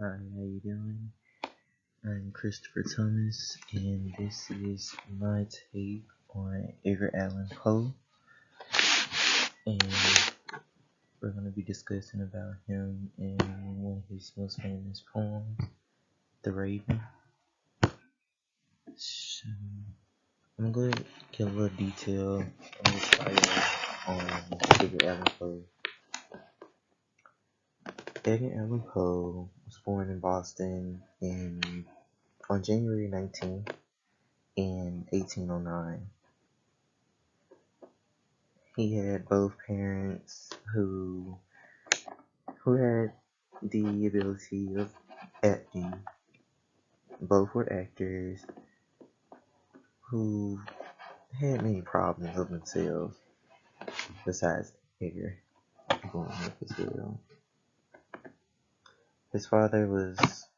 Hi, how you doing? I'm Christopher Thomas, and this is my take on Edgar Allan Poe, and we're going to be discussing about him in one of his most famous poems, The Raven. So, I'm going to give a little detail on his bio on Edgar Allan Poe. Edgar Allan Poe was born in Boston on January 19th in 1809. He had both parents who had the ability of acting. Both were actors who had many problems of themselves, besides Edgar going up as well. His father was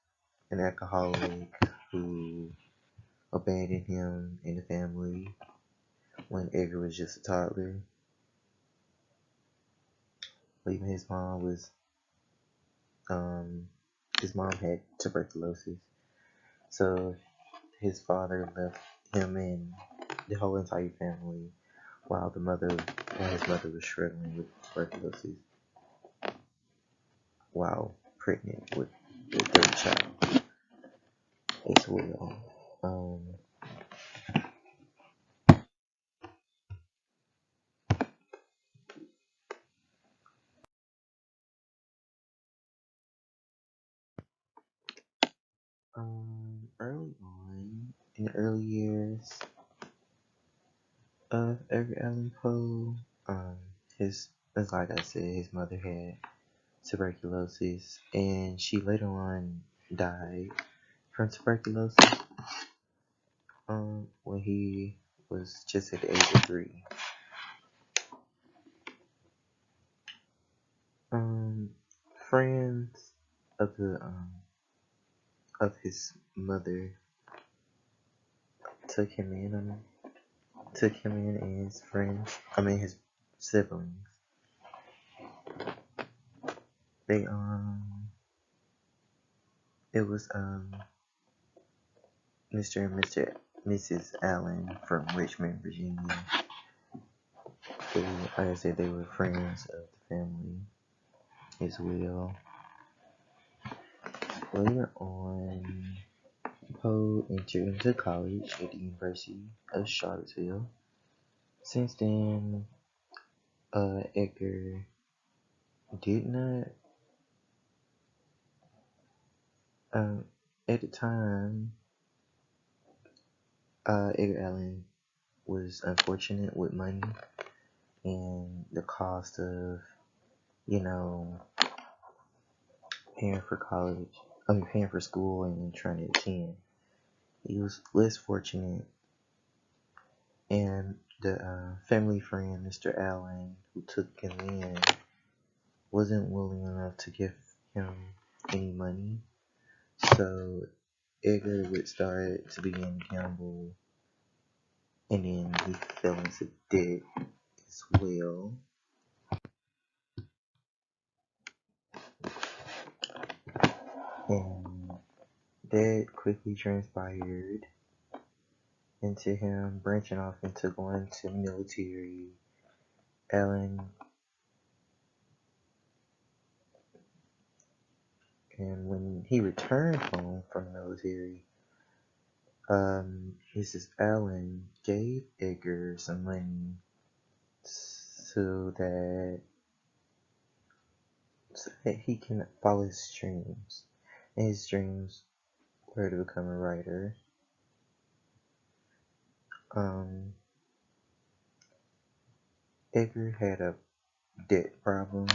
an alcoholic who abandoned him and the family when Edgar was just a toddler. Leaving his mom had tuberculosis, so his father left him and the whole entire family while his mother was struggling with tuberculosis while pregnant with their third child as well. Early on, in the early years of Edgar Allan Poe, as like I said, his mother had tuberculosis, and she later on died from tuberculosis. When he was just at the age of 3. Friends of the of his mother took him in as friends. I mean his siblings. They it was Mr. and Mrs. Allen from Richmond, Virginia. Like I said, they were friends of the family as well. Later on, Poe entered into college at the University of Charlottesville. Since then, Edgar did not. At the time, Edgar Allan was unfortunate with money and the cost of, you know, paying for college. Paying for school and trying to attend. He was less fortunate, and the family friend, Mr. Allen, who took him in, wasn't willing enough to give him any money. So Edgar would start to begin to gamble, and then he fell into debt as well. And that quickly transpired into him branching off into going to military. Allen And when he returned home from the military, Mrs. Allen gave Edgar some money so that he can follow his dreams. And his dreams were to become a writer. Edgar had a debt problem,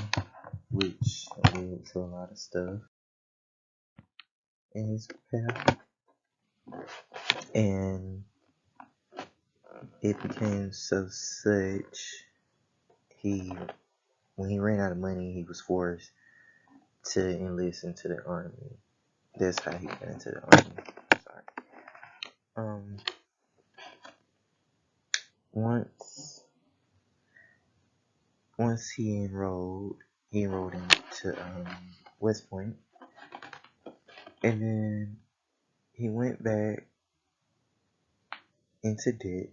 which led to a lot of stuff in his path. And it became such, when he ran out of money, he was forced to enlist into the army. That's how he got into the army. Sorry. Once he enrolled into West Point, And then he went back into debt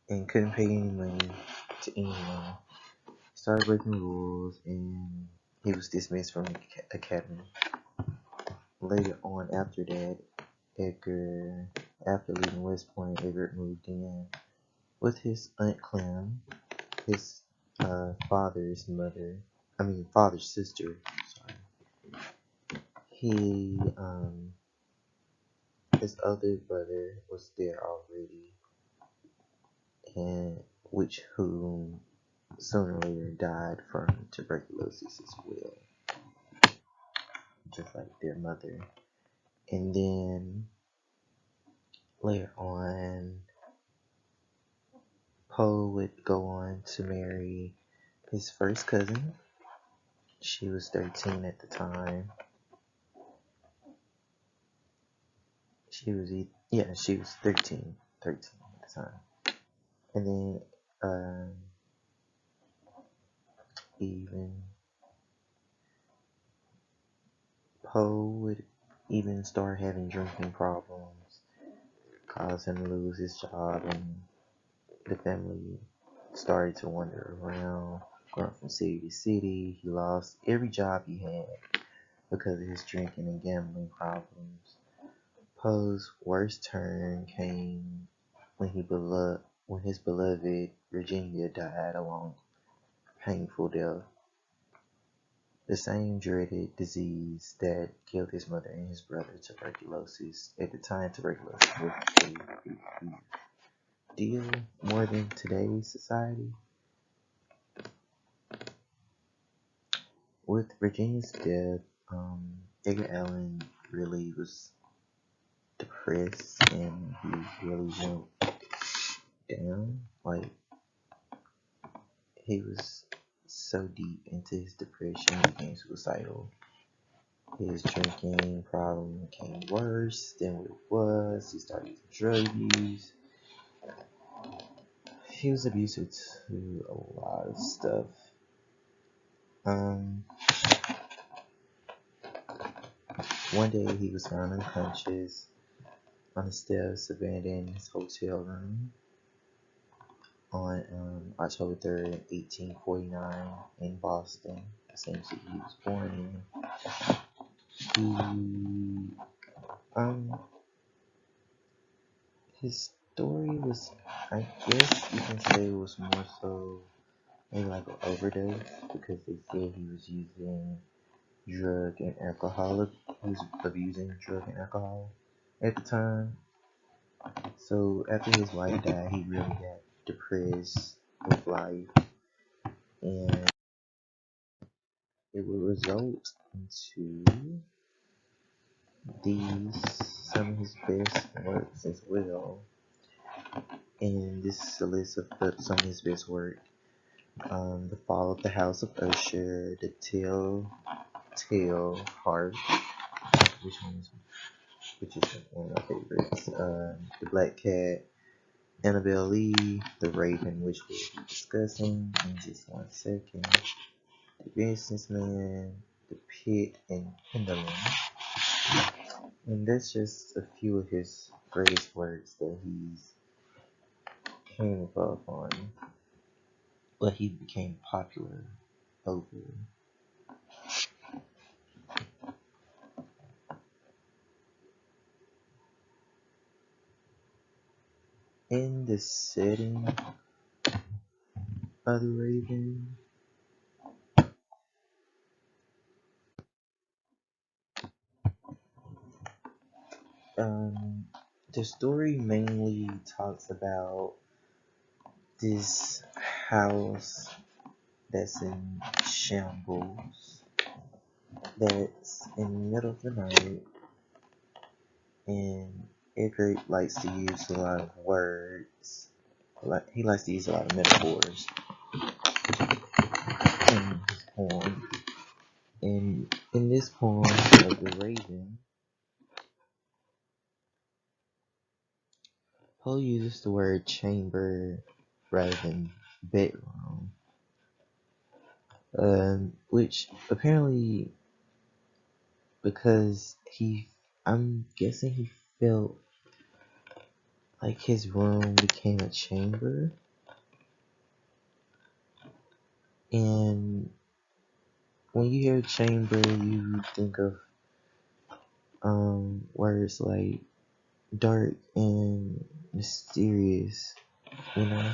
and couldn't pay any money to anyone. Started breaking rules, and he was dismissed from the academy. Later on, after that, after leaving West Point, Edgar moved in with his Aunt Clem, his father's sister. Sorry. He, his other brother was there already, and whom sooner or later died from tuberculosis as well, just like their mother. And then later on, Poe would go on to marry his first cousin. She was 13 at the time. She was 13 at the time. And then, even Poe would even start having drinking problems, caused him to lose his job, and the family started to wander around, going from city to city. He lost every job he had because of his drinking and gambling problems. Poe's worst turn came when his beloved Virginia died a long, painful death. The same dreaded disease that killed his mother and his brother, tuberculosis. At the time, tuberculosis was a big deal, more than today's society. With Virginia's death, Edgar Allan really was depressed, and he really went down. Like, he was so deep into his depression, he became suicidal. His drinking problem became worse than what it was. He started drug use. He was abusive to a lot of stuff. One day he was found unconscious on the steps abandoned his hotel room on October 3rd, 1849 in Boston, the same city he was born in. His story was, I guess you can say, it was more so maybe like an overdose, because they said he was using drug and alcohol. He was abusing drug and alcohol at the time. So after his wife died, he really got depressed with life, and it would result into some of his best works as well. And this is a list of some of his best work. The Fall of the House of Usher, The Telltale Heart, which is one of my favorites. The Black Cat, Annabelle Lee, The Raven, which we'll be discussing in just 1 second. The Businessman, The Pit, and Pendulum. And that's just a few of his greatest works that he's came above on, but he became popular over. In the setting of The Raven, the story mainly talks about this house that's in shambles, that's in the middle of the night, and Edgar likes to use a lot of words. He likes to use a lot of metaphors in his poem. And in this poem of The Raven, Poe uses the word chamber rather than bedroom, which apparently, because he I'm guessing he felt like his room became a chamber, and when you hear chamber, you think of words like dark and mysterious, you know.